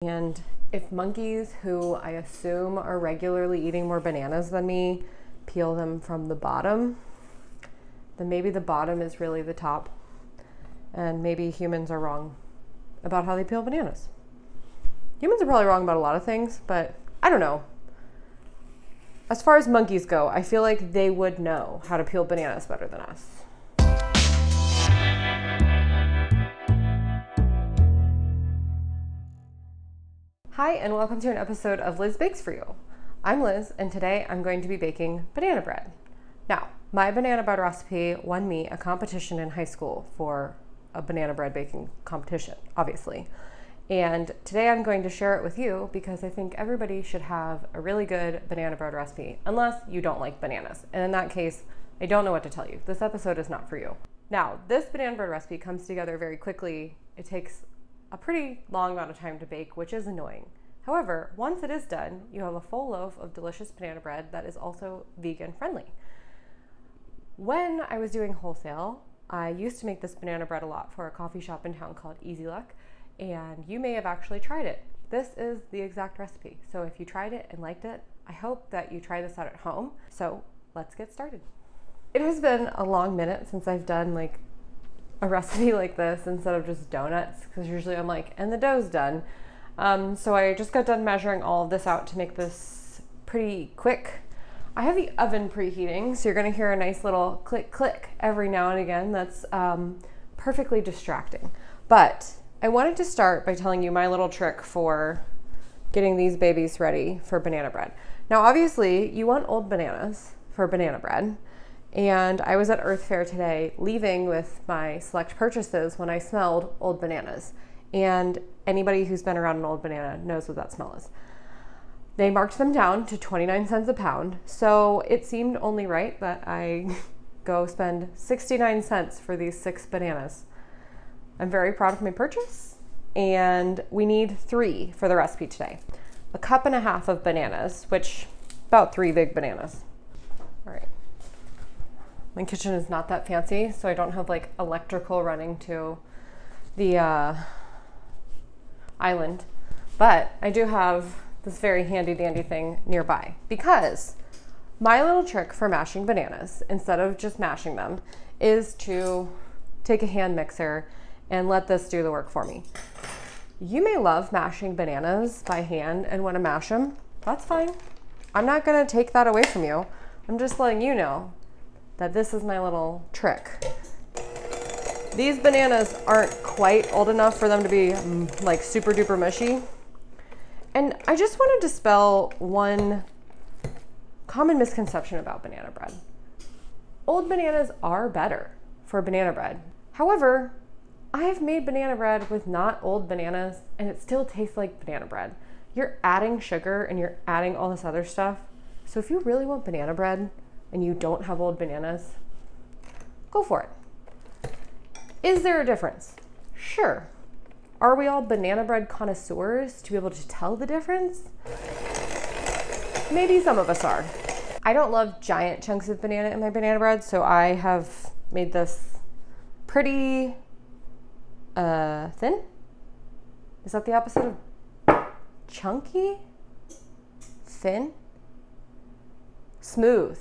And if monkeys, who I assume are regularly eating more bananas than me, peel them from the bottom, then maybe the bottom is really the top. And maybe humans are wrong about how they peel bananas. Humans are probably wrong about a lot of things, but I don't know. As far as monkeys go, I feel like they would know how to peel bananas better than us. Hi, and welcome to an episode of Liz Bakes For You. I'm Liz, and today I'm going to be baking banana bread. Now, my banana bread recipe won me a competition in high school for a banana bread baking competition, obviously. And today I'm going to share it with you because I think everybody should have a really good banana bread recipe, unless you don't like bananas. And in that case, I don't know what to tell you. This episode is not for you. Now, this banana bread recipe comes together very quickly. It takes a pretty long amount of time to bake, which is annoying. However, once it is done, you have a full loaf of delicious banana bread that is also vegan friendly. When I was doing wholesale, I used to make this banana bread a lot for a coffee shop in town called Easy Luck, and you may have actually tried it. This is the exact recipe. So if you tried it and liked it, I hope that you try this out at home. So let's get started. It has been a long minute since I've done like a recipe like this instead of just donuts, because usually I'm like, and the dough's done. So I just got done measuring all of this out to make this pretty quick. I have the oven preheating, so you're gonna hear a nice little click click every now and again. That's perfectly distracting. But I wanted to start by telling you my little trick for getting these babies ready for banana bread. Now obviously you want old bananas for banana bread. And I was at Earth Fair today leaving with my select purchases when I smelled old bananas. And anybody who's been around an old banana knows what that smell is. They marked them down to 29 cents a pound. So it seemed only right that I go spend 69 cents for these 6 bananas. I'm very proud of my purchase. And we need 3 for the recipe today. 1.5 cups of bananas, which about 3 big bananas. All right. My kitchen is not that fancy, so I don't have like electrical running to the island, but I do have this very handy dandy thing nearby, because my little trick for mashing bananas, instead of just mashing them, is to take a hand mixer and let this do the work for me. You may love mashing bananas by hand and want to mash them. That's fine. I'm not going to take that away from you. I'm just letting you know that this is my little trick. These bananas aren't quite old enough for them to be like super duper mushy. And I just want to dispel one common misconception about banana bread. Old bananas are better for banana bread. However, I have made banana bread with not old bananas and it still tastes like banana bread. You're adding sugar and you're adding all this other stuff. So if you really want banana bread and you don't have old bananas, go for it. Is there a difference? Sure. Are we all banana bread connoisseurs to be able to tell the difference? Maybe some of us are. I don't love giant chunks of banana in my banana bread, so I have made this pretty thin. Is that the opposite of chunky? Thin? Smooth.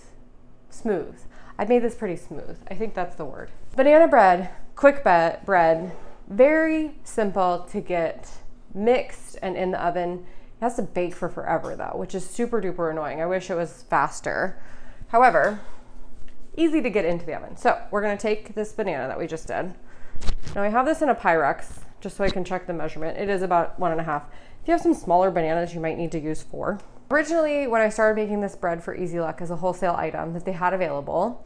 Smooth. I've made this pretty smooth. I think that's the word. Banana bread, quick bread, very simple to get mixed and in the oven. It has to bake for forever though, which is super duper annoying. I wish it was faster. However, easy to get into the oven. So we're gonna take this banana that we just did. Now I have this in a Pyrex just so I can check the measurement. It is about 1.5. If you have some smaller bananas, you might need to use 4. Originally, when I started making this bread for Easy Luck as a wholesale item that they had available,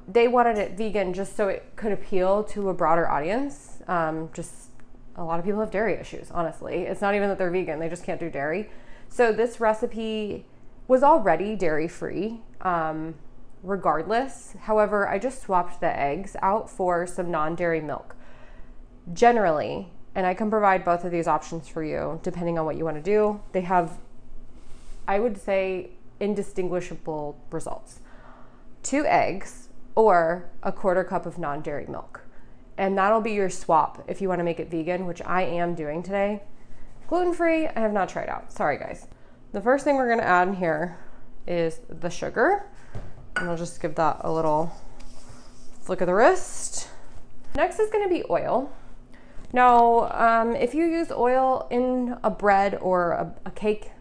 they wanted it vegan just so it could appeal to a broader audience. Just a lot of people have dairy issues, honestly. It's not even that they're vegan, they just can't do dairy. So this recipe was already dairy-free, regardless. However, I just swapped the eggs out for some non-dairy milk. Generally, and I can provide both of these options for you depending on what you want to do, they have, I would say, indistinguishable results. 2 eggs or 1/4 cup of non-dairy milk. And that'll be your swap if you want to make it vegan, which I am doing today. Gluten-free, I have not tried out. Sorry, guys. The first thing we're gonna add in here is the sugar. And I'll just give that a little flick of the wrist. Next is gonna be oil. Now, if you use oil in a bread or a cake,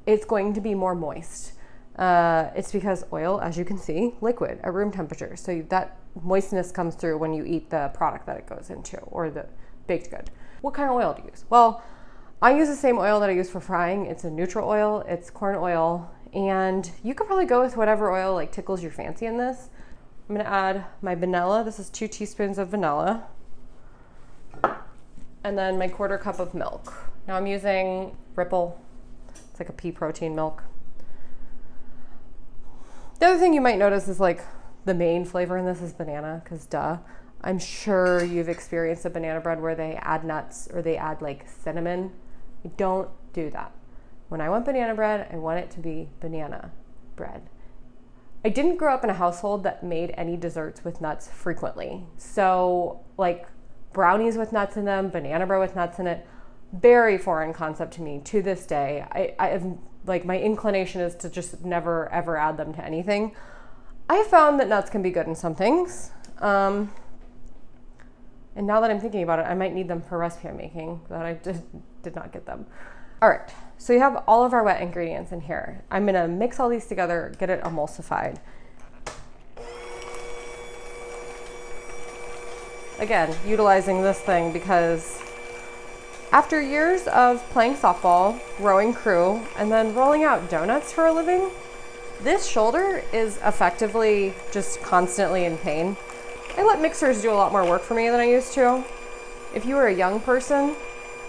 it's going to be more moist. It's because oil, as you can see, liquid at room temperature. So that moistness comes through when you eat the product that it goes into, or the baked good. What kind of oil do you use? Well, I use the same oil that I use for frying. It's a neutral oil, it's corn oil, and you could probably go with whatever oil like tickles your fancy in this. I'm gonna add my vanilla. This is 2 teaspoons of vanilla. And then my 1/4 cup of milk. Now I'm using Ripple. It's like a pea protein milk. The other thing you might notice is like the main flavor in this is banana, because duh. I'm sure you've experienced a banana bread where they add nuts or they add like cinnamon. Don't do that. When I want banana bread, I want it to be banana bread. I didn't grow up in a household that made any desserts with nuts frequently. So like brownies with nuts in them, banana bread with nuts in it, very foreign concept to me to this day. I have like, my inclination is to just never ever add them to anything. I found that nuts can be good in some things. And now that I'm thinking about it, I might need them for a recipe I'm making, but I did not get them. All right, so you have all of our wet ingredients in here. I'm gonna mix all these together, get it emulsified. Again, utilizing this thing because after years of playing softball, rowing crew, and then rolling out donuts for a living, this shoulder is effectively just constantly in pain. I let mixers do a lot more work for me than I used to. If you are a young person,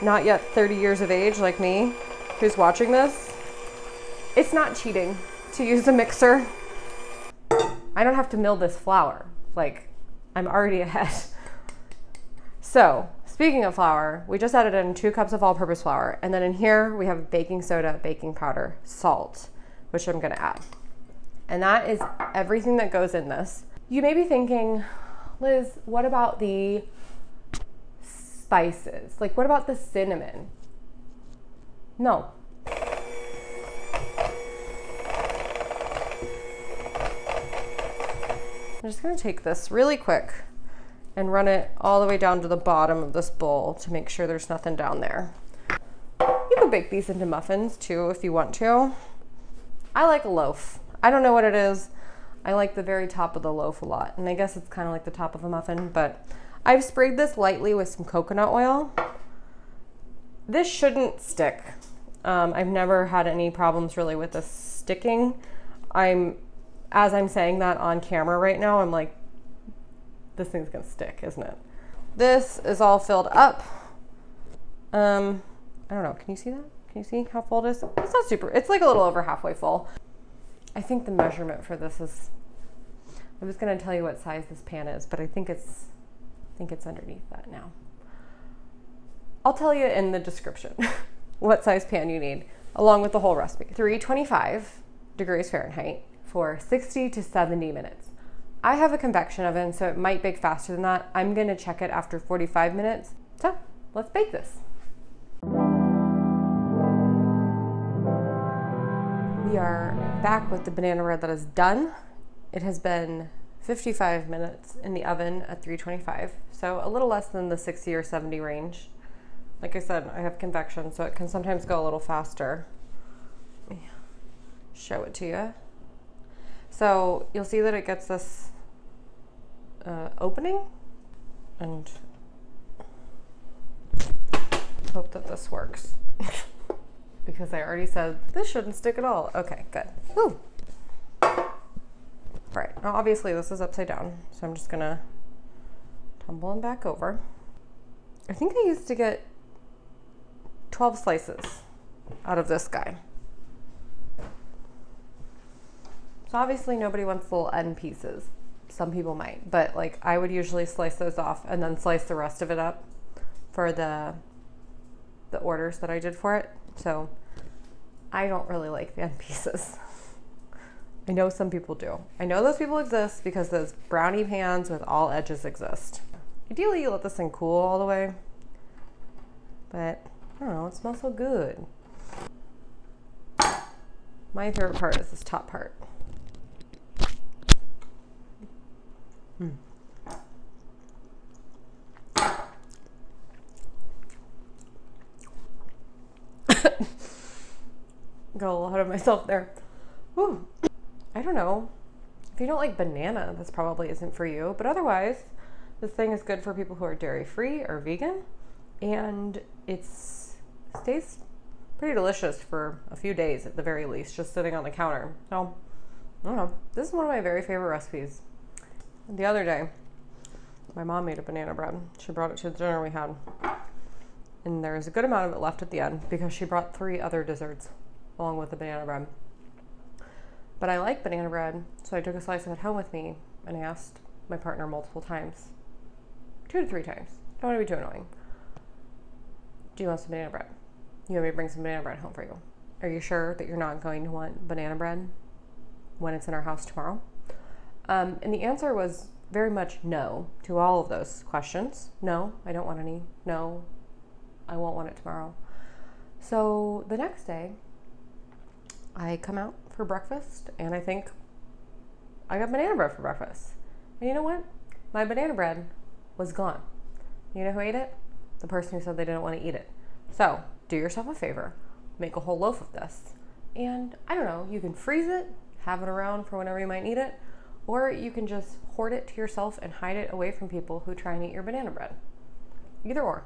not yet 30 years of age like me, who's watching this, it's not cheating to use a mixer. I don't have to mill this flour. Like, I'm already ahead. So, speaking of flour, we just added in 2 cups of all-purpose flour, and then in here we have baking soda, baking powder, salt, which I'm gonna add. And that is everything that goes in this. You may be thinking, Liz, what about the spices? Like, what about the cinnamon? No. I'm just gonna take this really quick and run it all the way down to the bottom of this bowl to make sure there's nothing down there. You can bake these into muffins too if you want to. I like a loaf. I don't know what it is. I like the very top of the loaf a lot, and I guess it's kind of like the top of a muffin, but I've sprayed this lightly with some coconut oil. This shouldn't stick. I've never had any problems really with this sticking. As I'm saying that on camera right now, I'm like, this thing's gonna stick, isn't it? This is all filled up. I don't know, can you see that? Can you see how full it is? It's not super, it's like a little over halfway full. I think the measurement for this is, I was gonna tell you what size this pan is, but I think it's underneath that now. I'll tell you in the description what size pan you need, along with the whole recipe. 325 degrees Fahrenheit for 60 to 70 minutes. I have a convection oven, so it might bake faster than that. I'm gonna check it after 45 minutes. So let's bake this. We are back with the banana bread that is done. It has been 55 minutes in the oven at 325, so a little less than the 60 or 70 range. Like I said, I have convection, so it can sometimes go a little faster. Let me show it to you. So you'll see that it gets this opening, and hope that this works. Because I already said this shouldn't stick at all. Okay, good. Ooh. All right, now obviously this is upside down, so I'm just gonna tumble them back over. I think I used to get 12 slices out of this guy. So obviously nobody wants little end pieces. Some people might, but like I would usually slice those off and then slice the rest of it up for the orders that I did for it. So I don't really like the end pieces. I know some people do. I know those people exist because those brownie pans with all edges exist. Ideally, you let this thing cool all the way, but don't know, it smells so good. My favorite part is this top part. Got a little ahead of myself there. Whew. I don't know. If you don't like banana, this probably isn't for you. But otherwise, this thing is good for people who are dairy-free or vegan. And it stays pretty delicious for a few days at the very least, just sitting on the counter. So, I don't know. This is one of my very favorite recipes. The other day, my mom made a banana bread. She brought it to the dinner we had. And there's a good amount of it left at the end because she brought 3 other desserts along with the banana bread. But I like banana bread, so I took a slice of it home with me and I asked my partner multiple times, 2 to 3 times. Don't want to be too annoying. Do you want some banana bread? You want me to bring some banana bread home for you? Are you sure that you're not going to want banana bread when it's in our house tomorrow? And the answer was very much no to all of those questions. No, I don't want any. No, I won't want it tomorrow. So the next day, I come out for breakfast and I think I got banana bread for breakfast. And you know what? My banana bread was gone. You know who ate it? The person who said they didn't want to eat it. So do yourself a favor, make a whole loaf of this. And I don't know, you can freeze it, have it around for whenever you might need it, or you can just hoard it to yourself and hide it away from people who try and eat your banana bread. Either or.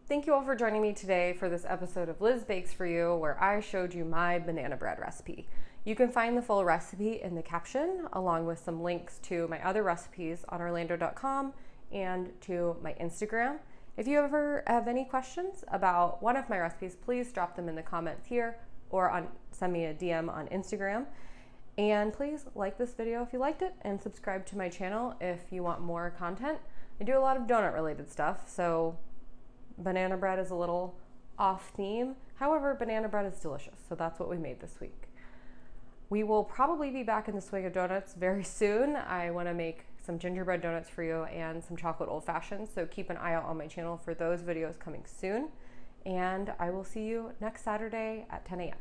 Thank you all for joining me today for this episode of Liz Bakes For You, where I showed you my banana bread recipe. You can find the full recipe in the caption, along with some links to my other recipes on Orlandough.com and to my Instagram. If you ever have any questions about one of my recipes, please drop them in the comments here or send me a DM on Instagram. And please like this video if you liked it and subscribe to my channel if you want more content. I do a lot of donut related stuff, so banana bread is a little off theme. However, banana bread is delicious, so that's what we made this week. We will probably be back in the swing of donuts very soon. I want to make some gingerbread donuts for you and some chocolate old fashions, so keep an eye out on my channel for those videos coming soon. And I will see you next Saturday at 10 a.m.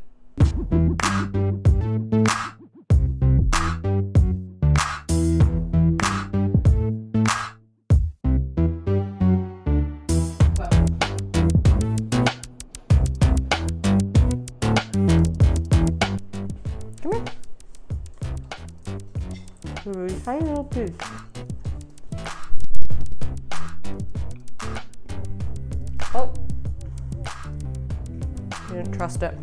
Really tiny little piece. Oh, you didn't trust it.